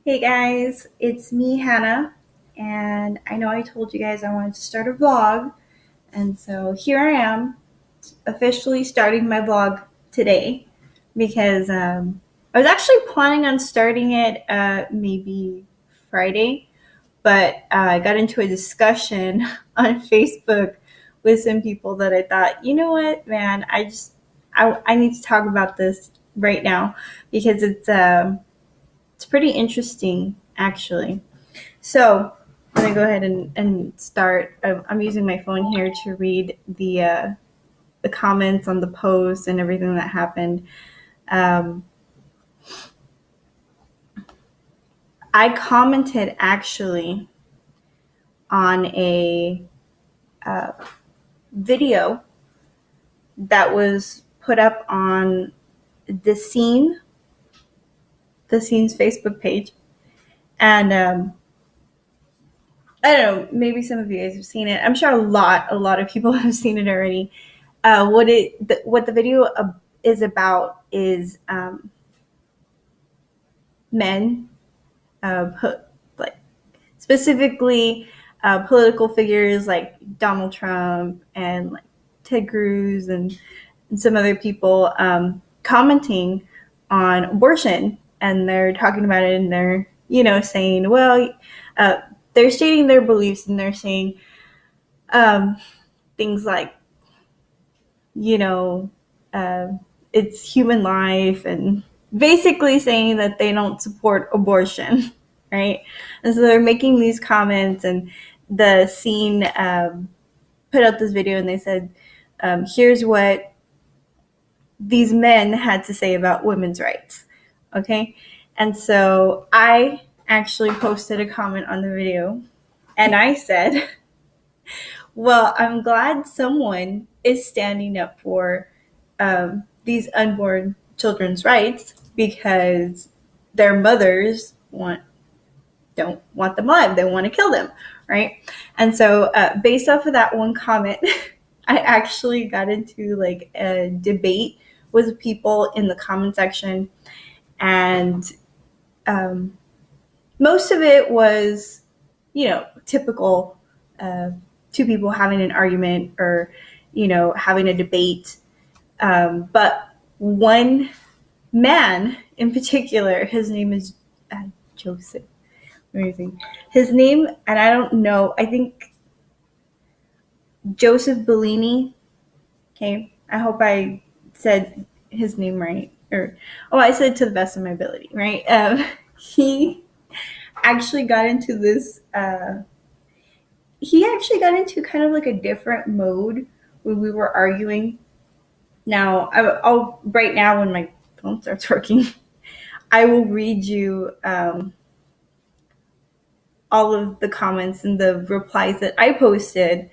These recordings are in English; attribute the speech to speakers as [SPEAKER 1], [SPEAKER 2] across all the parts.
[SPEAKER 1] Hey guys, it's me, Hannah, and I know I told you guys I wanted to start a vlog, and so here I am, officially starting my vlog today because I was actually planning on starting it maybe Friday, but I got into a discussion on Facebook with some people that I thought, you know what, man, I need to talk about this right now because it's pretty interesting, actually. So I'm gonna go ahead and start. I'm using my phone here to read the comments on the post and everything that happened. Um, I commented actually on a uh, video that was put up on the scene, the scene's Facebook page, and I don't know. Maybe some of you guys have seen it. I'm sure a lot of people have seen it already. What the video is about is men, like specifically political figures like Donald Trump and like Ted Cruz and some other people commenting on abortion, and they're talking about it, and they're saying, well, uh, they're stating their beliefs, and they're saying um, things like you know, uh, it's human life, and basically saying that they don't support abortion, right? And so they're making these comments, and the scene put out this video, and they said, here's what these men had to say about women's rights, okay? And so I actually posted a comment on the video, and I said, well, I'm glad someone is standing up for these unborn children's rights because their mothers don't want them alive. They want to kill them, right? And so based off of that one comment, I actually got into like a debate with people in the comment section, and most of it was, typical two people having an argument or, having a debate. But one man in particular, his name is Joseph. Amazing. His name, and I don't know, I think Joseph Bellini. Okay. I hope I said his name right. I said to the best of my ability, right? He actually got into this, he actually got into kind of like a different mode when we were arguing. Now, I'll right now when my phone starts working, I will read you all of the comments and the replies that I posted,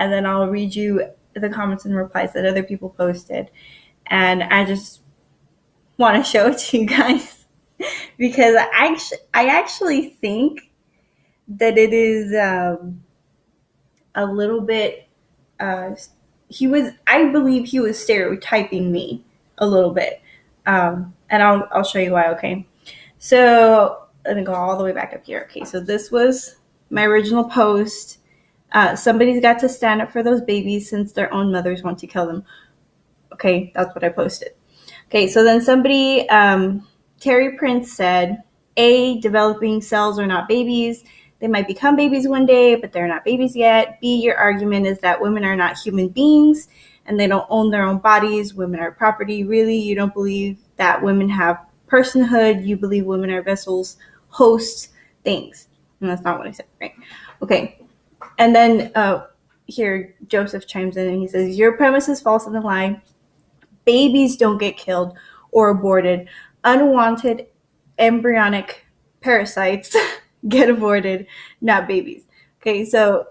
[SPEAKER 1] and then I'll read you the comments and replies that other people posted. And I just want to show it to you guys because I actually think that it is a little bit. I believe he was stereotyping me a little bit, and I'll show you why. Okay, so let me go all the way back up here. Okay, so this was my original post. Somebody's got to stand up for those babies since their own mothers want to kill them. Okay, that's what I posted. Okay, so then somebody, Terry Prince said, developing cells are not babies. They might become babies one day, but they're not babies yet. B, your argument is that women are not human beings and they don't own their own bodies. Women are property. Really, you don't believe that women have personhood. You believe women are vessels, hosts, things. And that's not what I said, right? Okay. And then here, Joseph chimes in and he says, your premise is false and a lie. Babies don't get killed or aborted. Unwanted embryonic parasites get aborted, not babies. Okay, so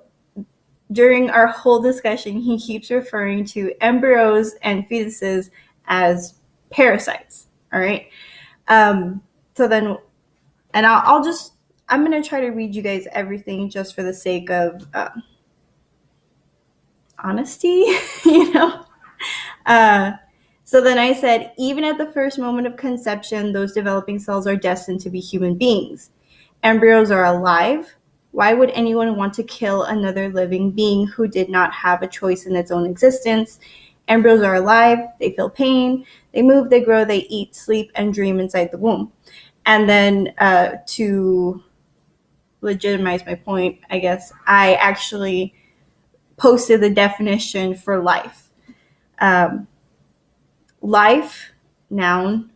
[SPEAKER 1] during our whole discussion, he keeps referring to embryos and fetuses as parasites. All right. So then, and I'm going to try to read you guys everything just for the sake of honesty, So then I said, even at the first moment of conception, those developing cells are destined to be human beings. Embryos are alive. Why would anyone want to kill another living being who did not have a choice in its own existence? Embryos are alive. They feel pain. They move, they grow, they eat, sleep, and dream inside the womb. And then to legitimize my point, I guess, I actually posted the definition for life. Life, noun.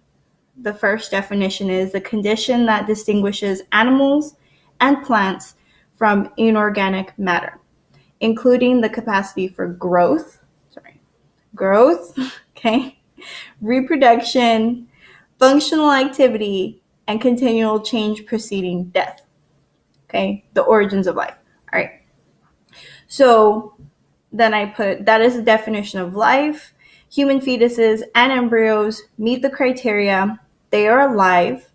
[SPEAKER 1] The first definition is the condition that distinguishes animals and plants from inorganic matter, including the capacity for growth, okay, reproduction, functional activity, and continual change preceding death. Okay, the origins of life. All right. So then I put that is the definition of life. Human fetuses and embryos meet the criteria. They are alive.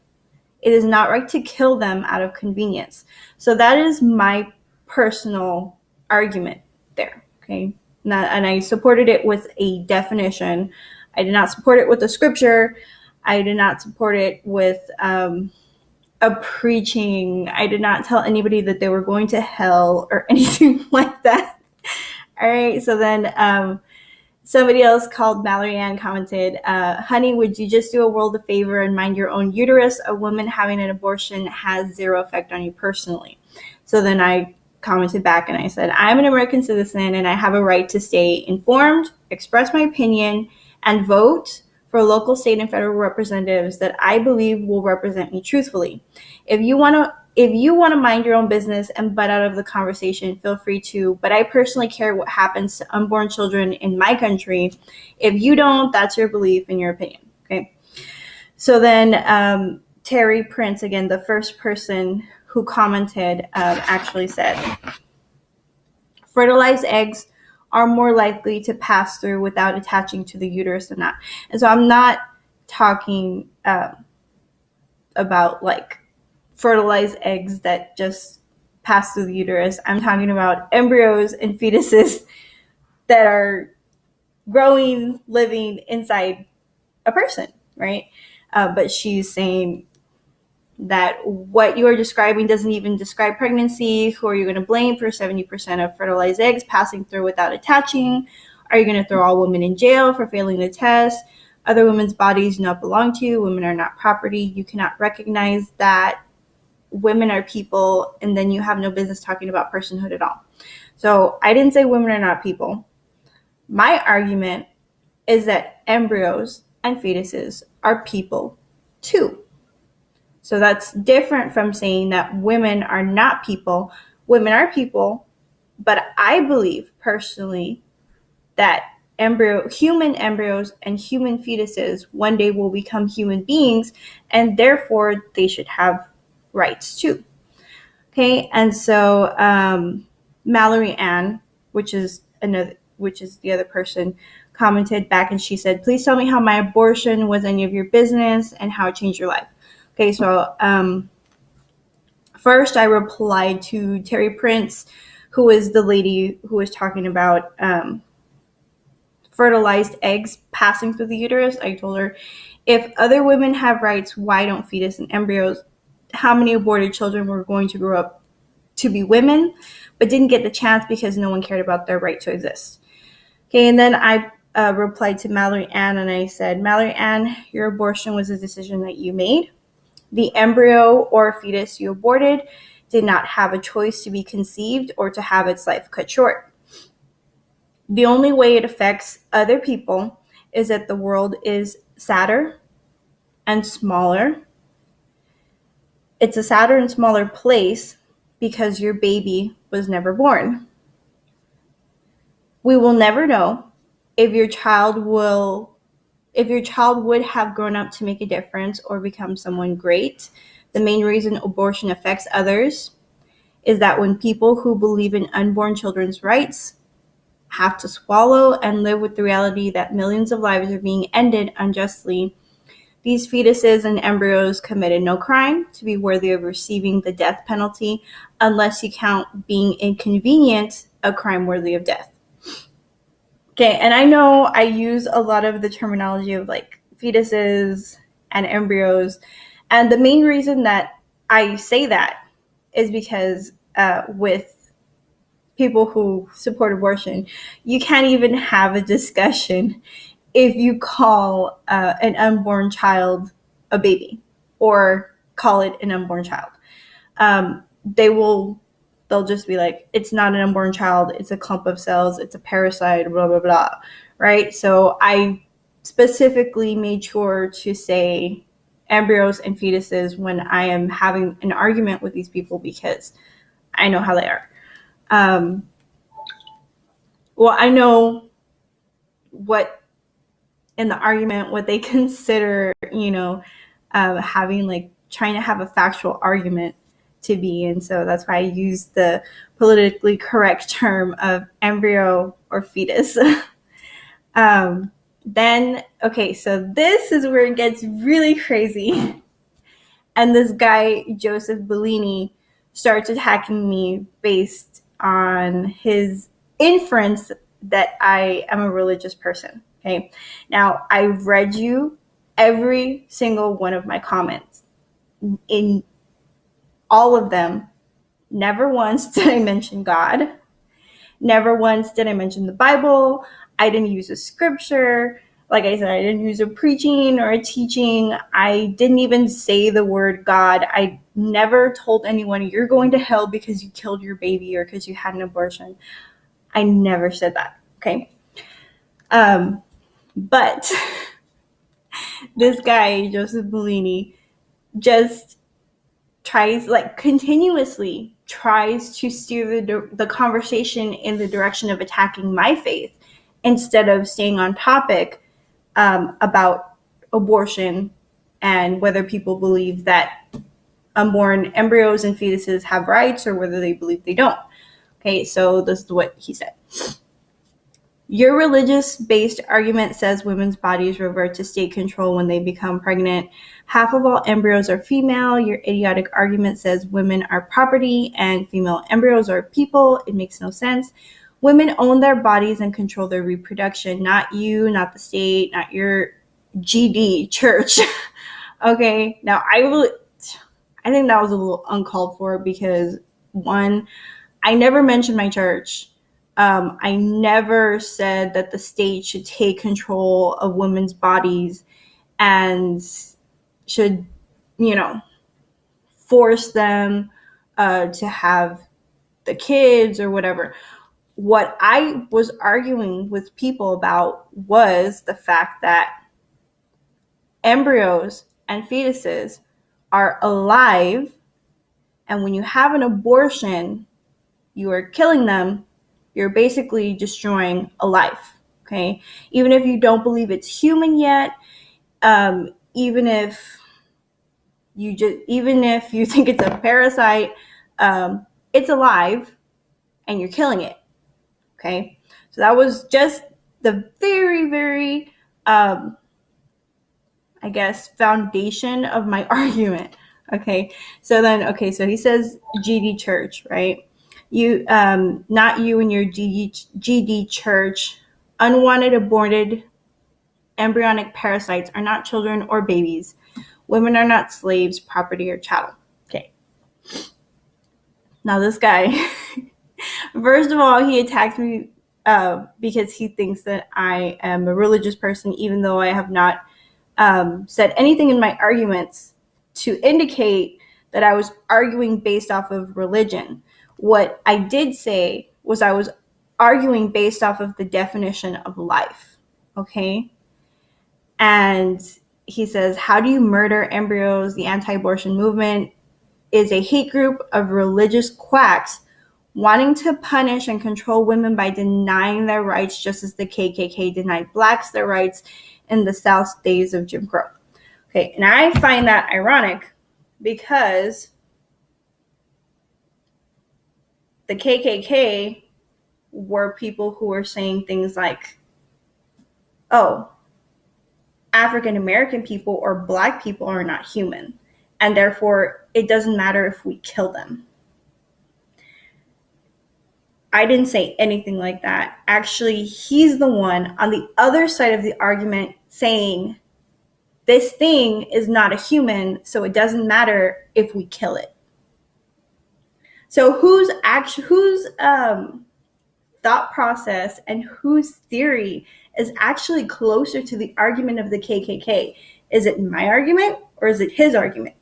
[SPEAKER 1] It is not right to kill them out of convenience. So that is my personal argument there. Okay. And I supported it with a definition. I did not support it with a scripture. I did not support it with a preaching. I did not tell anybody that they were going to hell or anything like that. All right. So then somebody else called Mallory Ann commented, honey, would you just do a world a favor and mind your own uterus? A woman having an abortion has zero effect on you personally. So then I commented back and I said, I'm an American citizen and I have a right to stay informed, express my opinion, and vote for local, state, and federal representatives that I believe will represent me truthfully. If you want to mind your own business and butt out of the conversation, feel free to. But I personally care what happens to unborn children in my country. If you don't, that's your belief and your opinion. Okay. So then Terry Prince, again, the first person who commented, actually said, fertilized eggs are more likely to pass through without attaching to the uterus than not. And so I'm not talking about like fertilized eggs that just pass through the uterus. I'm talking about embryos and fetuses that are growing, living inside a person, right? But she's saying that what you are describing doesn't even describe pregnancy. Who are you going to blame for 70% of fertilized eggs passing through without attaching? Are you going to throw all women in jail for failing the test? Other women's bodies do not belong to you. Women are not property. You cannot recognize that women are people, and then you have no business talking about personhood at all. So I didn't say women are not people. My argument is that embryos and fetuses are people too. So that's different from saying that women are not people. Women are people, but I believe personally that human embryos and human fetuses one day will become human beings, and therefore they should have rights too. Okay, and so Mallory Ann, which is the other person, commented back and she said, please tell me how my abortion was any of your business and how it changed your life. Okay, so first I replied to Terry Prince, who is the lady who was talking about fertilized eggs passing through the uterus. I told her, if other women have rights, why don't fetus and embryos? How many aborted children were going to grow up to be women, but didn't get the chance because no one cared about their right to exist? Okay, and then I replied to Mallory Ann and I said, Mallory Ann, your abortion was a decision that you made. The embryo or fetus you aborted did not have a choice to be conceived or to have its life cut short. The only way it affects other people is that the world is sadder and smaller. It's a sadder and smaller place because your baby was never born. We will never know if your child would have grown up to make a difference or become someone great. The main reason abortion affects others is that when people who believe in unborn children's rights have to swallow and live with the reality that millions of lives are being ended unjustly, these fetuses and embryos committed no crime to be worthy of receiving the death penalty, unless you count being inconvenient a crime worthy of death. Okay, and I know I use a lot of the terminology of like fetuses and embryos, and the main reason that I say that is because with people who support abortion, you can't even have a discussion if you call an unborn child a baby or call it an unborn child. They'll just be like, it's not an unborn child, it's a clump of cells, it's a parasite, blah, blah, blah, right? So I specifically made sure to say embryos and fetuses when I am having an argument with these people because I know how they are. Well, I know what in the argument, what they consider, having like trying to have a factual argument to be. And so that's why I use the politically correct term of embryo or fetus. Then, okay, so this is where it gets really crazy. And this guy, Joseph Bellini, starts attacking me based on his inference that I am a religious person. Okay. Now, I've read you every single one of my comments. In all of them, never once did I mention God. Never once did I mention the Bible. I didn't use a scripture. Like I said, I didn't use a preaching or a teaching. I didn't even say the word God. I never told anyone, you're going to hell because you killed your baby or because you had an abortion. I never said that, okay? But this guy, Joseph Bellini, just continuously tries to steer the conversation in the direction of attacking my faith instead of staying on topic about abortion and whether people believe that unborn embryos and fetuses have rights or whether they believe they don't. Okay, so this is what he said. Your religious-based argument says women's bodies revert to state control when they become pregnant. Half of all embryos are female. Your idiotic argument says women are property and female embryos are people. It makes no sense. Women own their bodies and control their reproduction, not you, not the state, not your GD church. Okay, now I think that was a little uncalled for because, one, I never mentioned my church. I never said that the state should take control of women's bodies and should, force them to have the kids or whatever. What I was arguing with people about was the fact that embryos and fetuses are alive, and when you have an abortion, you are killing them. You're basically destroying a life, okay? Even if you don't believe it's human yet, even if you think it's a parasite, it's alive and you're killing it, okay? So that was just the very, very, foundation of my argument, okay? So he says GD church, right? You, not you and your GD church. Unwanted aborted embryonic parasites are not children or babies. Women are not slaves, property, or chattel. Okay. Now this guy, first of all, he attacked me because he thinks that I am a religious person, even though I have not said anything in my arguments to indicate that I was arguing based off of religion. What I did say was I was arguing based off of the definition of life, okay? And he says, how do you murder embryos? The anti-abortion movement is a hate group of religious quacks wanting to punish and control women by denying their rights, just as the KKK denied blacks their rights in the South days of Jim Crow. Okay, and I find that ironic because the KKK were people who were saying things like, oh, African American people or black people are not human, and therefore it doesn't matter if we kill them. I didn't say anything like that. Actually, he's the one on the other side of the argument saying this thing is not a human, so it doesn't matter if we kill it. So whose thought process and whose theory is actually closer to the argument of the KKK? Is it my argument or is it his argument?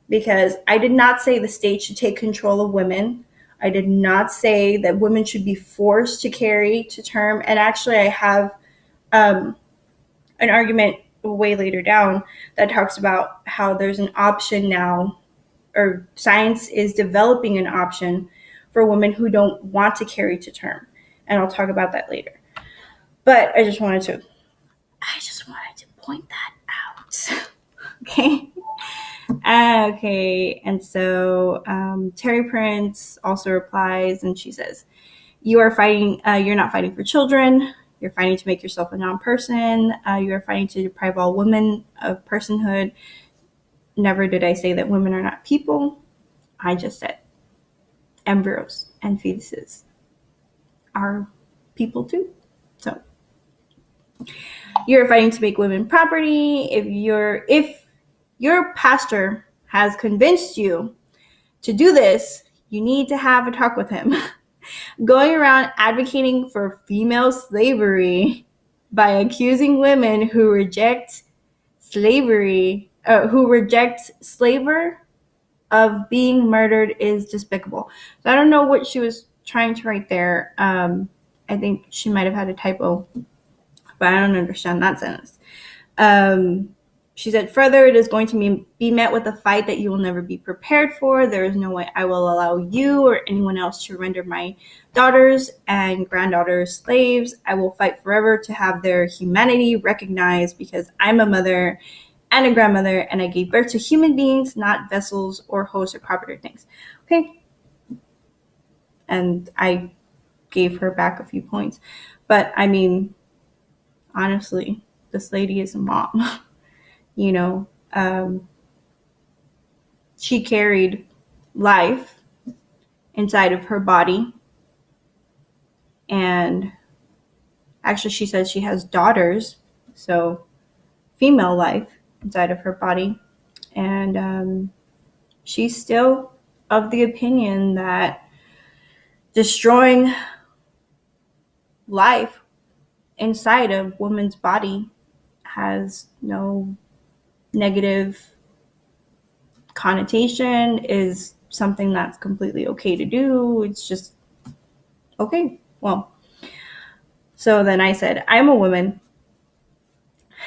[SPEAKER 1] Because I did not say the state should take control of women. I did not say that women should be forced to carry to term. And actually, I have an argument way later down that talks about how there's an option now, or science is developing an option for women who don't want to carry to term. And I'll talk about that later. But I just wanted to point that out. Okay. Okay. And so Terry Prince also replies, and she says, you're not fighting for children. You're fighting to make yourself a non-person. You are fighting to deprive all women of personhood. Never did I say that women are not people. I just said embryos and fetuses are people too. So you're fighting to make women property. If your pastor has convinced you to do this, you need to have a talk with him. Going around advocating for female slavery by accusing women who reject slavery, slaver of being murdered is despicable. So I don't know what she was trying to write there. I think she might have had a typo, but I don't understand that sentence. She said, further, it is going to be met with a fight that you will never be prepared for. There is no way I will allow you or anyone else to render my daughters and granddaughters slaves. I will fight forever to have their humanity recognized because I'm a mother and a grandmother, and I gave birth to human beings, not vessels or hosts or property things. Okay. And I gave her back a few points. But I mean, honestly, this lady is a mom. You know, she carried life inside of her body. And actually, she says she has daughters, so female life inside of her body. And she's still of the opinion that destroying life inside a woman's body has no negative connotation, is something that's completely okay to do. It's just okay. Well, so then I said, I'm a woman.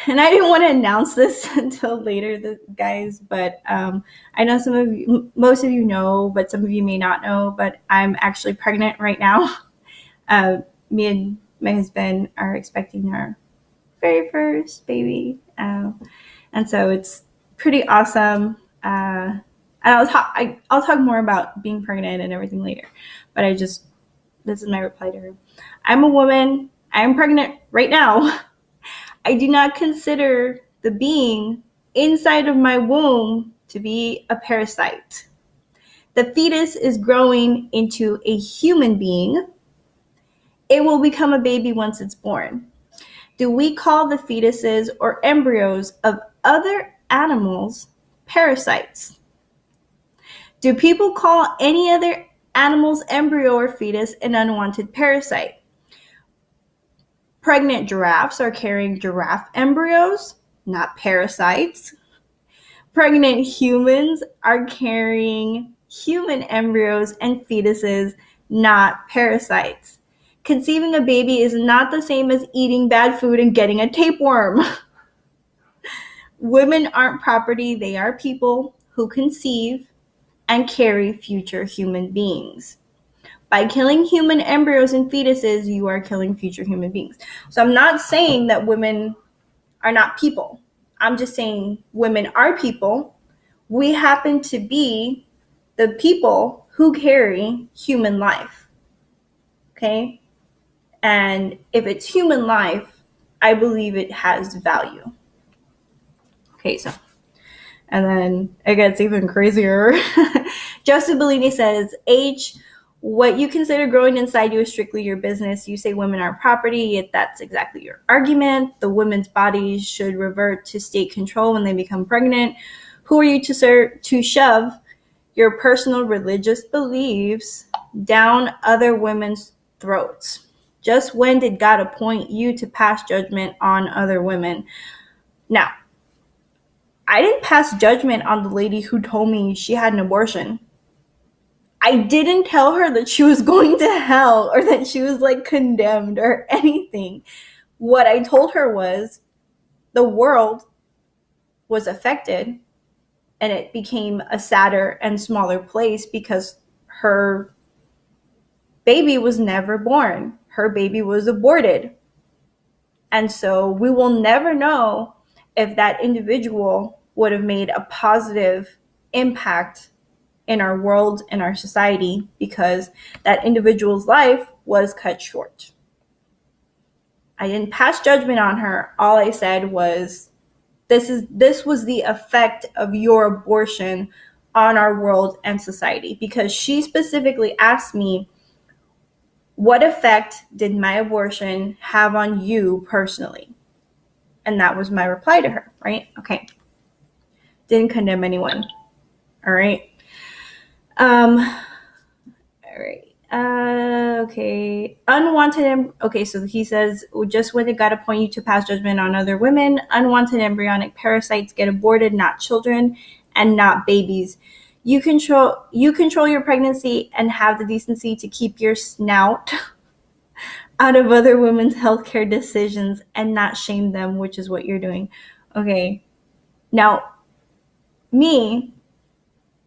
[SPEAKER 1] And I didn't want to announce this until later, guys, but I know most of you know, but some of you may not know, but I'm actually pregnant right now. Me and my husband are expecting our very first baby. And so it's pretty awesome. And I'll talk more about being pregnant and everything later, but this is my reply to her. I'm a woman. I'm pregnant right now. I do not consider the being inside of my womb to be a parasite. The fetus is growing into a human being. It will become a baby once it's born. Do we call the fetuses or embryos of other animals parasites? Do people call any other animal's embryo or fetus an unwanted parasite? Pregnant giraffes are carrying giraffe embryos, not parasites. Pregnant humans are carrying human embryos and fetuses, not parasites. Conceiving a baby is not the same as eating bad food and getting a tapeworm. Women aren't property. They are people who conceive and carry future human beings. By killing human embryos and fetuses, you are killing future human beings. So I'm not saying that women are not people. I'm just saying women are people. We happen to be the people who carry human life. Okay? And if it's human life, I believe it has value. Okay, so, and then it gets even crazier. Joseph Bellini says, H, What you consider growing inside you is strictly your business. You say women are property, yet that's exactly your argument. The women's bodies should revert to state control when they become pregnant. Who are you to shove your personal religious beliefs down other women's throats? Just when did God appoint you to pass judgment on other women? Now, I didn't pass judgment on the lady who told me she had an abortion. I didn't tell her that she was going to hell or that she was like condemned or anything. What I told her was the world was affected and it became a sadder and smaller place because her baby was never born. Her baby was aborted. And so we will never know if that individual would have made a positive impact in our world, in our society, because that individual's life was cut short. I didn't pass judgment on her. All I said was, this was the effect of your abortion on our world and society, because she specifically asked me, what effect did my abortion have on you personally? And that was my reply to her, right? Okay. Didn't condemn anyone. All right. All right. Okay. Okay, so he says, just when it got appoint you to pass judgment on other women, unwanted embryonic parasites get aborted, not children and not babies. You control your pregnancy and have the decency to keep your snout out of other women's healthcare decisions and not shame them, which is what you're doing. Okay. Now, me,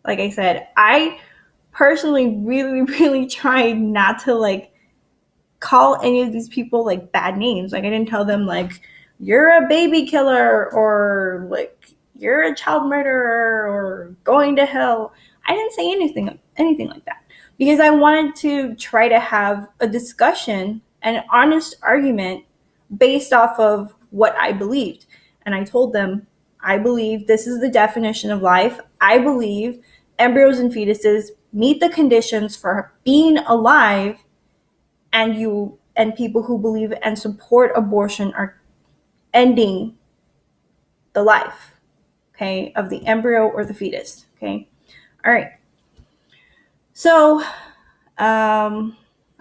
[SPEAKER 1] like I said, I personally really, really tried not to like call any of these people like bad names. Like I didn't tell them like, you're a baby killer or like you're a child murderer or going to hell. I didn't say anything like that because I wanted to try to have a discussion, an honest argument based off of what I believed. And I told them, I believe this is the definition of life. I believe embryos and fetuses meet the conditions for being alive, and people who believe and support abortion are ending the life, okay, of the embryo or the fetus, okay? All right. So I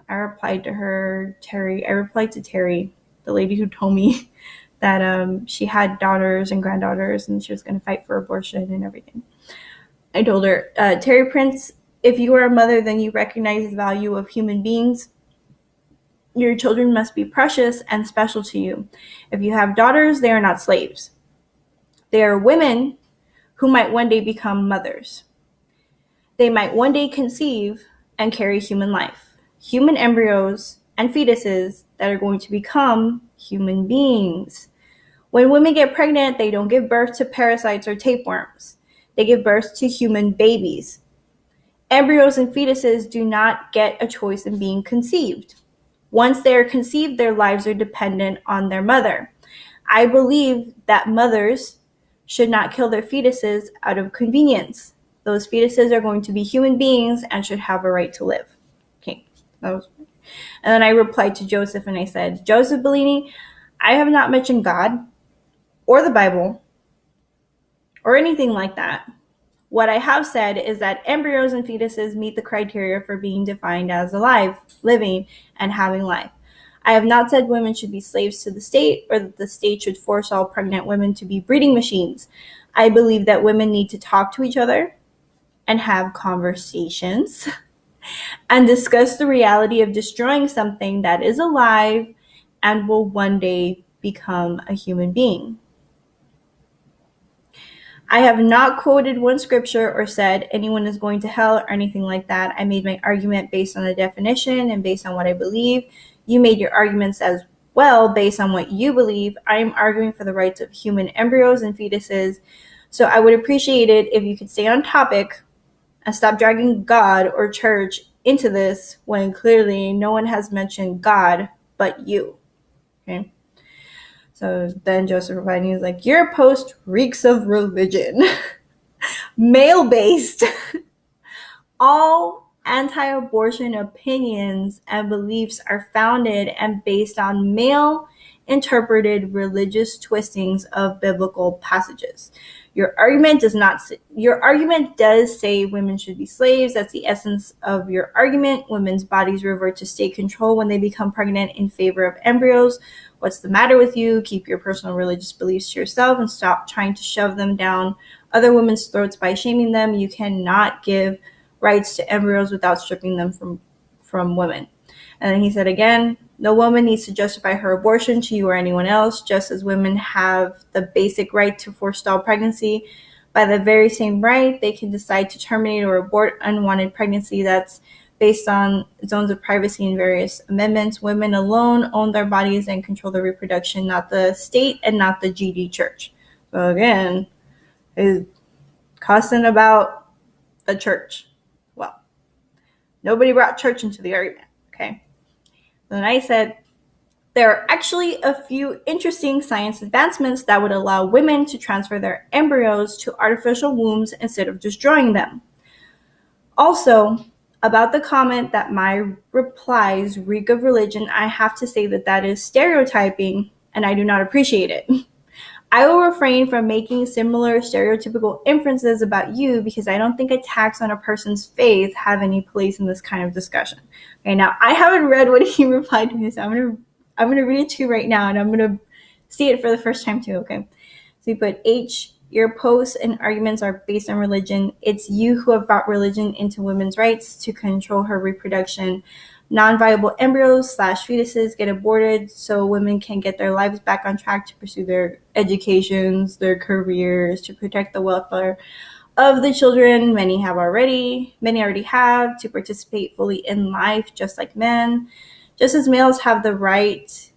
[SPEAKER 1] replied to her, Terry. I replied to Terry, the lady who told me that she had daughters and granddaughters and she was going to fight for abortion and everything. I told her, Terry Prince, if you are a mother, then you recognize the value of human beings. Your children must be precious and special to you. If you have daughters, they are not slaves. They are women who might one day become mothers. They might one day conceive and carry human life, human embryos and fetuses that are going to become human beings. When women get pregnant, they don't give birth to parasites or tapeworms. They give birth to human babies. Embryos and fetuses do not get a choice in being conceived. Once they are conceived, their lives are dependent on their mother. I believe that mothers should not kill their fetuses out of convenience. Those fetuses are going to be human beings and should have a right to live. Okay. And then I replied to Joseph and I said, Joseph Bellini, I have not mentioned God or the Bible or anything like that. What I have said is that embryos and fetuses meet the criteria for being defined as alive, living, and having life. I have not said women should be slaves to the state or that the state should force all pregnant women to be breeding machines. I believe that women need to talk to each other and have conversations and discuss the reality of destroying something that is alive and will one day become a human being. I have not quoted one scripture or said anyone is going to hell or anything like that. I made my argument based on a definition and based on what I believe. You made your arguments as well based on what you believe. I am arguing for the rights of human embryos and fetuses. So I would appreciate it if you could stay on topic and stop dragging God or church into this when clearly no one has mentioned God but you. Okay. So then Joseph replied, and he was like, your post reeks of religion. Male-based. All anti-abortion opinions and beliefs are founded and based on male-interpreted religious twistings of biblical passages. Your argument does say women should be slaves. That's the essence of your argument. Women's bodies revert to state control when they become pregnant in favor of embryos. What's the matter with you? Keep your personal religious beliefs to yourself and stop trying to shove them down other women's throats by shaming them. You cannot give rights to embryos without stripping them from women. And then he said again, no woman needs to justify her abortion to you or anyone else, just as women have the basic right to forestall pregnancy. By the very same right, they can decide to terminate or abort unwanted pregnancy. That's based on zones of privacy and various amendments. Women alone own their bodies and control their reproduction, not the state and not the GD church. So again, is cussing about the church. Well, nobody brought church into the argument, okay? Then I said, there are actually a few interesting science advancements that would allow women to transfer their embryos to artificial wombs instead of destroying them. Also, about the comment that my replies reek of religion, I have to say that is stereotyping, and I do not appreciate it. I will refrain from making similar stereotypical inferences about you because I don't think attacks on a person's faith have any place in this kind of discussion. Okay, now I haven't read what he replied to me, so I'm gonna read it to you right now, and I'm gonna see it for the first time too. Okay, so he put H. Your posts and arguments are based on religion. It's you who have brought religion into women's rights to control her reproduction. Non-viable embryos / fetuses get aborted so women can get their lives back on track to pursue their educations, their careers, to protect the welfare of the children. Many already have, to participate fully in life just like men. Just as males have the right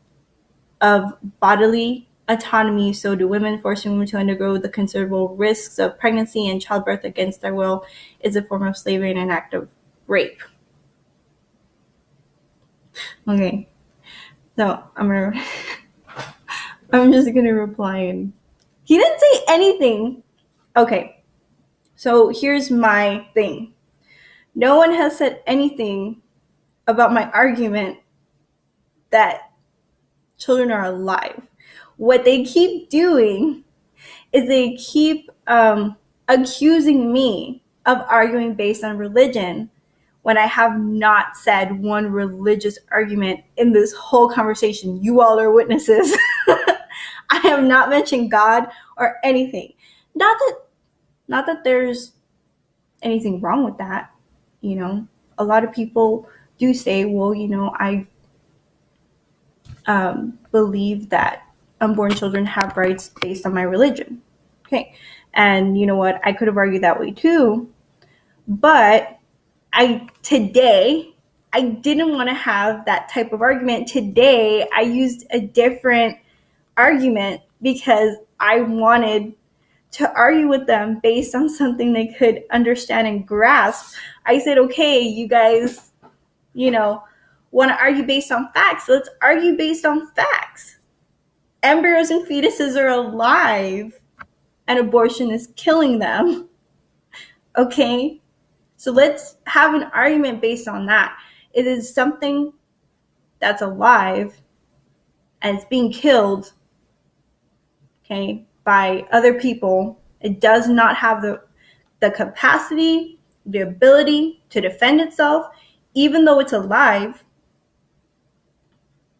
[SPEAKER 1] of bodily autonomy, so do women. Forcing women to undergo the considerable risks of pregnancy and childbirth against their will is a form of slavery and an act of rape. Okay, so I'm just gonna reply, and he didn't say anything. Okay, so here's my thing. No one has said anything about my argument that children are alive. What they keep doing is they keep accusing me of arguing based on religion when I have not said one religious argument in this whole conversation. You all are witnesses. I have not mentioned God or anything. Not that there's anything wrong with that. You know, a lot of people do say, well, you know, I believe that unborn children have rights based on my religion. Okay. And you know what? I could have argued that way too. But today, I didn't want to have that type of argument. Today, I used a different argument because I wanted to argue with them based on something they could understand and grasp. I said, okay, you guys, you know, want to argue based on facts. Let's argue based on facts. Embryos and fetuses are alive, and abortion is killing them. Okay? So let's have an argument based on that. It is something that's alive and it's being killed, okay, by other people. It does not have the capacity, the ability to defend itself, even though it's alive,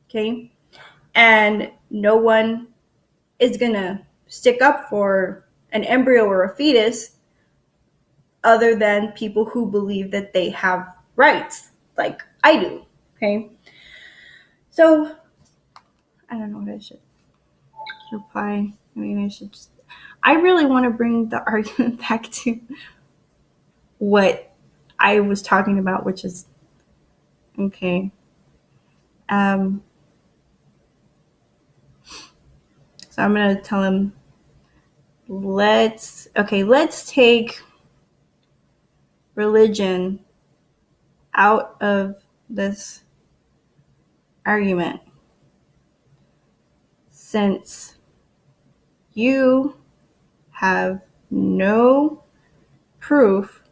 [SPEAKER 1] okay? And no one is gonna stick up for an embryo or a fetus other than people who believe that they have rights, like I do, okay? So, I don't know what I should reply. I mean, I really want to bring the argument back to what I was talking about, which is, okay. So I'm going to tell him, let's take religion out of this argument, since you have no proof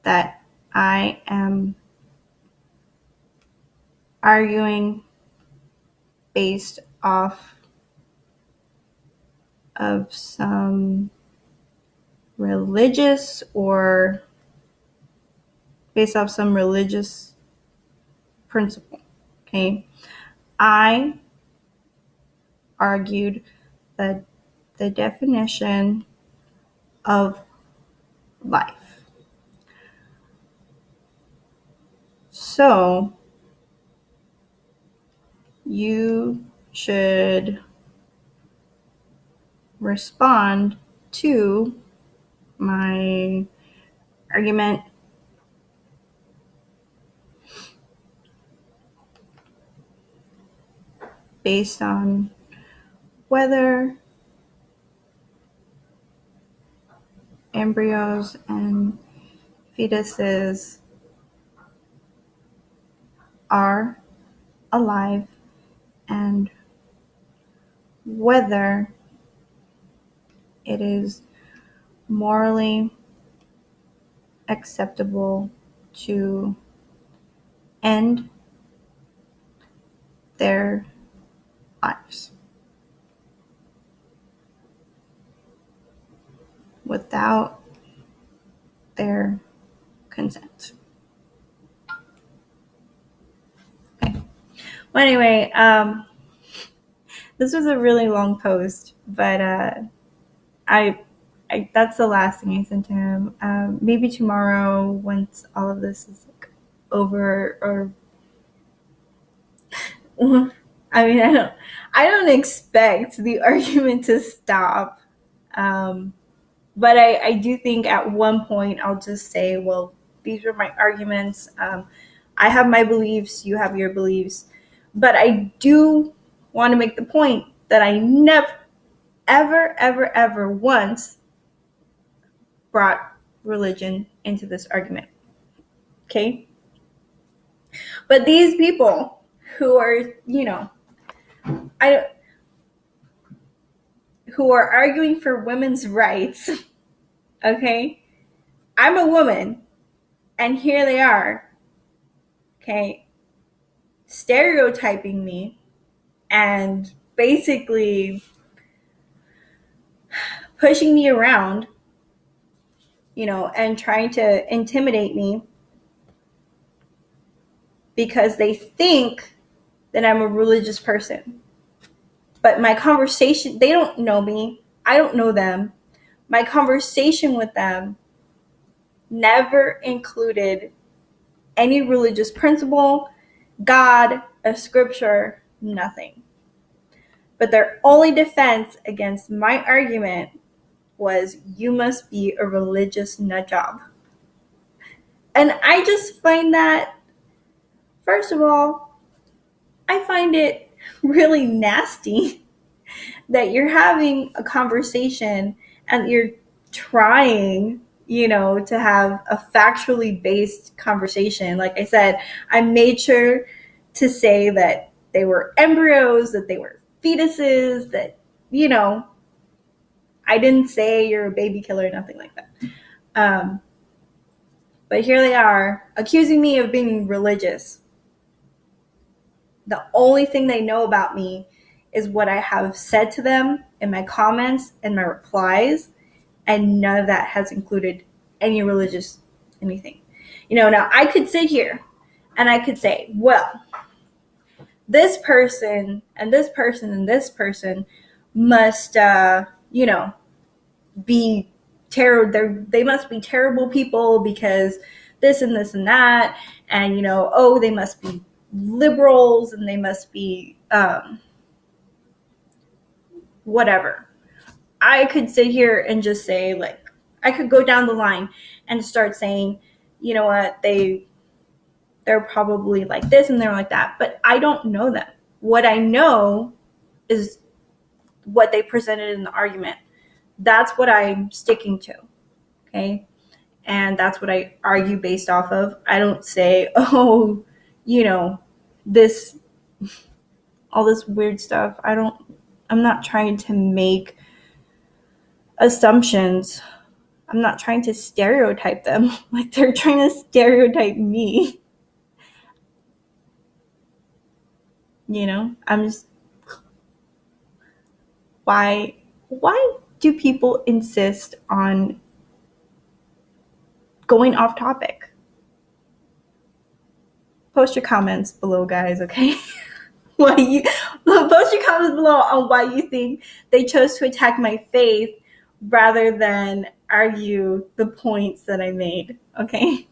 [SPEAKER 1] that I am arguing based off of some religious or based off some religious principle. Okay. I argued that the definition of life. So you should respond to my argument based on whether embryos and fetuses are alive and whether it is morally acceptable to end their lives without their consent. Okay. Well, anyway, this was a really long post, but I that's the last thing I sent to him. Maybe tomorrow, once all of this is like over, or I mean, I don't expect the argument to stop. But I do think at one point I'll just say, well, these are my arguments. I have my beliefs, you have your beliefs. But I do want to make the point that I never, ever, ever, ever once brought religion into this argument. Okay? But these people who are, who are arguing for women's rights, okay? I'm a woman, and here they are, okay, stereotyping me and basically pushing me around, and trying to intimidate me because they think that I'm a religious person. But my conversation, they don't know me. I don't know them. My conversation with them never included any religious principle, God, a scripture, nothing. But their only defense against my argument was, you must be a religious nut job. And I just find that, first of all, I find it really nasty that you're having a conversation and you're trying, to have a factually based conversation. Like I said, I made sure to say that they were embryos, that they were fetuses, that, I didn't say you're a baby killer, nothing like that. But here they are accusing me of being religious. The only thing they know about me is what I have said to them in my comments and my replies, and none of that has included any religious anything. Now I could sit here and I could say, well, this person and this person and this person must, be terrible. They must be terrible people because this and this and that, and they must be liberals and they must be whatever. I could sit here and just say, like, I could go down the line and start saying, you know what, they're probably like this and they're like that, but I don't know them. What I know is what they presented in the argument. That's what I'm sticking to, okay? And that's what I argue based off of. I don't say, oh, this, all this weird stuff. I'm not trying to make assumptions I'm not trying to stereotype them like they're trying to stereotype me. You know, I'm just, why do people insist on going off topic? Post your comments below, guys, okay? Post your comments below on why you think they chose to attack my faith rather than argue the points that I made, okay?